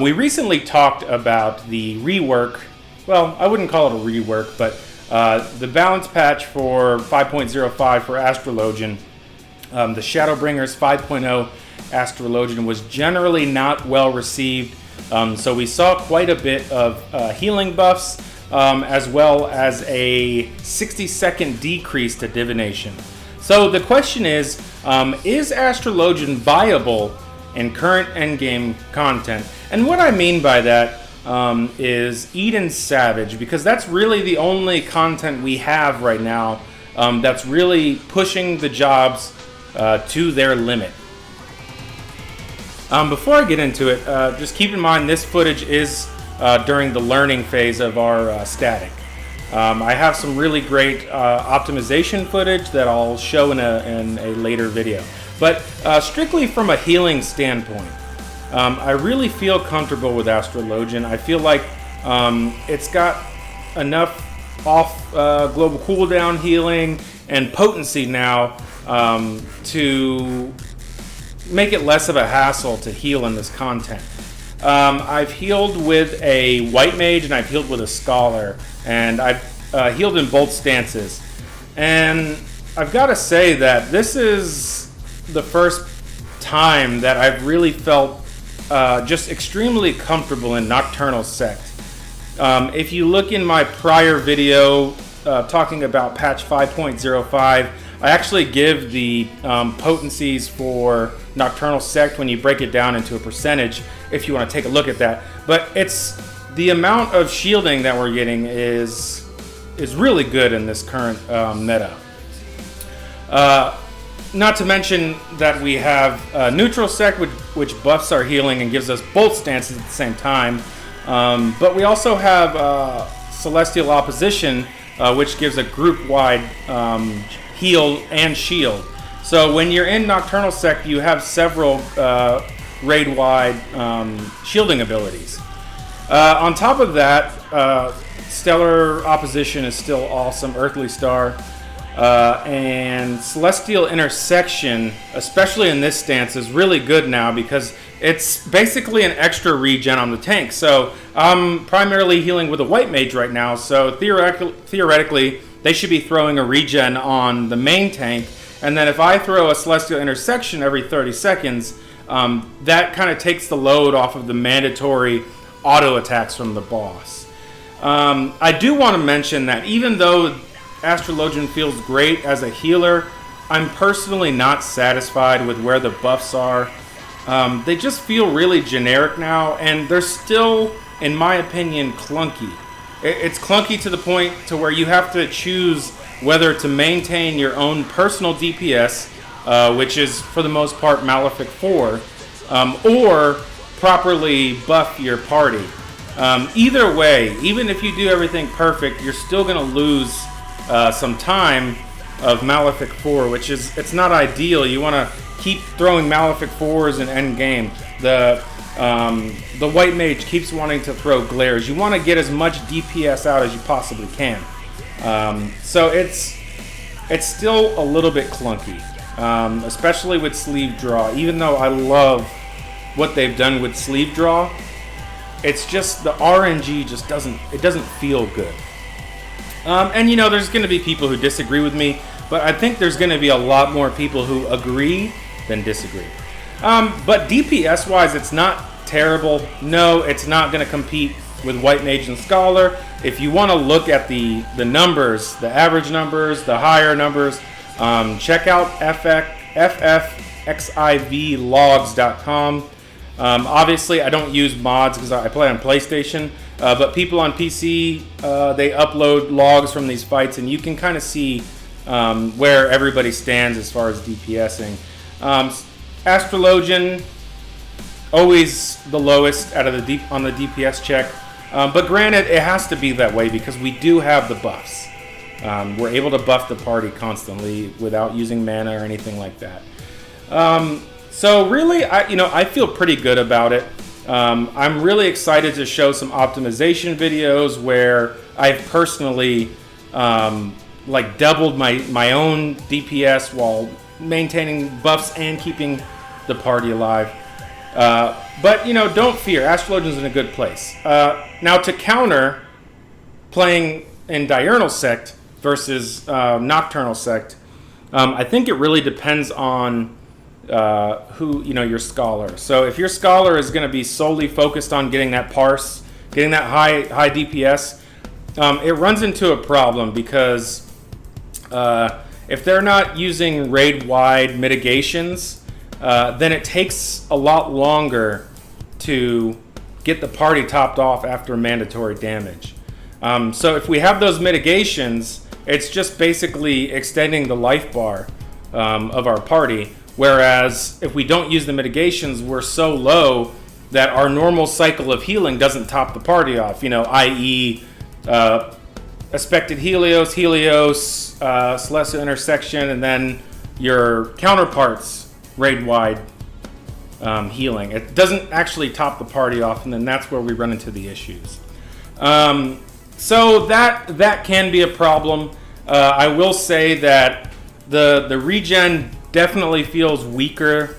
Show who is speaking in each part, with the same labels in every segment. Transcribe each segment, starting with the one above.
Speaker 1: We recently talked about the rework, well, I wouldn't call it a rework, but the balance patch for 5.05 for Astrologian. The Shadowbringers 5.0 Astrologian was generally not well received, so we saw quite a bit of healing buffs, as well as a 60-second decrease to divination. So the question is Astrologian viable in current endgame content? And what I mean by that is Eden Savage, because that's really the only content we have right now that's really pushing the jobs to their limit. Before I get into it, just keep in mind this footage is during the learning phase of our static. I have some really great optimization footage that I'll show in a later video. But strictly from a healing standpoint, I really feel comfortable with Astrologian. I feel like it's got enough off global cooldown healing and potency now to make it less of a hassle to heal in this content. I've healed with a White Mage and I've healed with a Scholar, and I've healed in both stances. And I've got to say that this is the first time that I've really felt just extremely comfortable in Nocturnal Sect. If you look in my prior video talking about patch 5.05, I actually give the potencies for Nocturnal Sect when you break it down into a percentage, if you want to take a look at that. But it's the amount of shielding that we're getting is really good in this current meta. Not to mention that we have Neutral Sect, which buffs our healing and gives us both stances at the same time. But we also have Celestial Opposition, which gives a group-wide heal and shield. So when you're in Nocturnal Sect, you have several raid-wide shielding abilities. On top of that, Stellar Opposition is still awesome, Earthly Star. And Celestial Intersection, especially in this stance, is really good now because it's basically an extra regen on the tank. So I'm primarily healing with a White Mage right now, so theoretically they should be throwing a regen on the main tank, and then if I throw a Celestial Intersection every 30 seconds, that kind of takes the load off of the mandatory auto attacks from the boss. I do want to mention that even though Astrologian feels great as a healer, I'm personally not satisfied with where the buffs are. They just feel really generic now, and they're still, in my opinion, clunky. It's clunky to the point to where you have to choose whether to maintain your own personal DPS, which is for the most part Malefic 4, or properly buff your party. Either way, even if you do everything perfect, you're still going to lose some time of Malefic 4, which is, it's not ideal. You want to keep throwing Malefic 4s in end game. The White Mage keeps wanting to throw glares. You want to get as much DPS out as you possibly can. So it's still a little bit clunky, especially with sleeve draw. Even though I love what they've done with sleeve draw, it's just the RNG just doesn't feel good. And you know, there's going to be people who disagree with me, but I think there's going to be a lot more people who agree than disagree. But DPS wise, it's not terrible. No, it's not going to compete with White Mage and Scholar. If you want to look at the numbers, the average numbers, the higher numbers, check out FFXIV Obviously, I don't use mods because I play on PlayStation, but people on PC, they upload logs from these fights, and you can kind of see where everybody stands as far as DPSing. Astrologian, always the lowest out of on the DPS check, but granted, it has to be that way because we do have the buffs. We're able to buff the party constantly without using mana or anything like that. So really, I feel pretty good about it. I'm really excited to show some optimization videos where I've personally doubled my own DPS while maintaining buffs and keeping the party alive. But, you know, don't fear. Astrologian's in a good place. Now, to counter playing in diurnal sect versus nocturnal sect, I think it really depends on who, you know, your scholar. So if your scholar is going to be solely focused on getting that parse, getting that high DPS, it runs into a problem because if they're not using raid-wide mitigations, then it takes a lot longer to get the party topped off after mandatory damage. So if we have those mitigations, it's just basically extending the life bar of our party. Whereas if we don't use the mitigations, we're so low that our normal cycle of healing doesn't top the party off. You know, i.e., expected Helios, Celestial Intersection, and then your counterparts raid-wide healing. It doesn't actually top the party off, and then that's where we run into the issues. So that can be a problem. I will say that the regen definitely feels weaker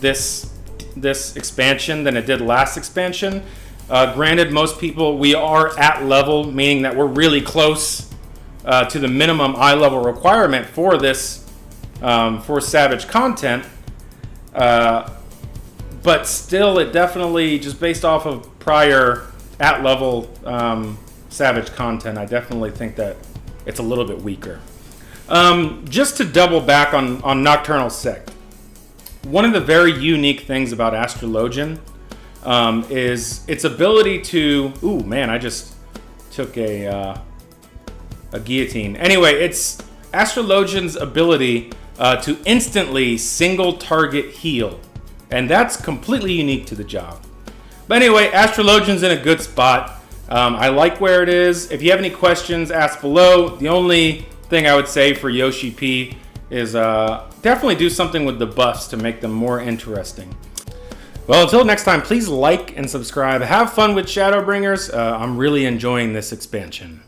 Speaker 1: this expansion than it did last expansion. Granted, most people, we are at level, meaning that we're really close to the minimum eye level requirement for this for Savage content. But still, it definitely, just based off of prior at level Savage content, I definitely think that it's a little bit weaker. Just to double back on Nocturnal Sect, one of the very unique things about Astrologian is its ability to... Ooh, man, I just took a guillotine. Anyway, it's Astrologian's ability to instantly single target heal. And that's completely unique to the job. But anyway, Astrologian's in a good spot. I like where it is. If you have any questions, ask below. The only thing I would say for Yoshi P is definitely do something with the buffs to make them more interesting. Well, until next time, please like and subscribe. Have fun with Shadowbringers. I'm really enjoying this expansion.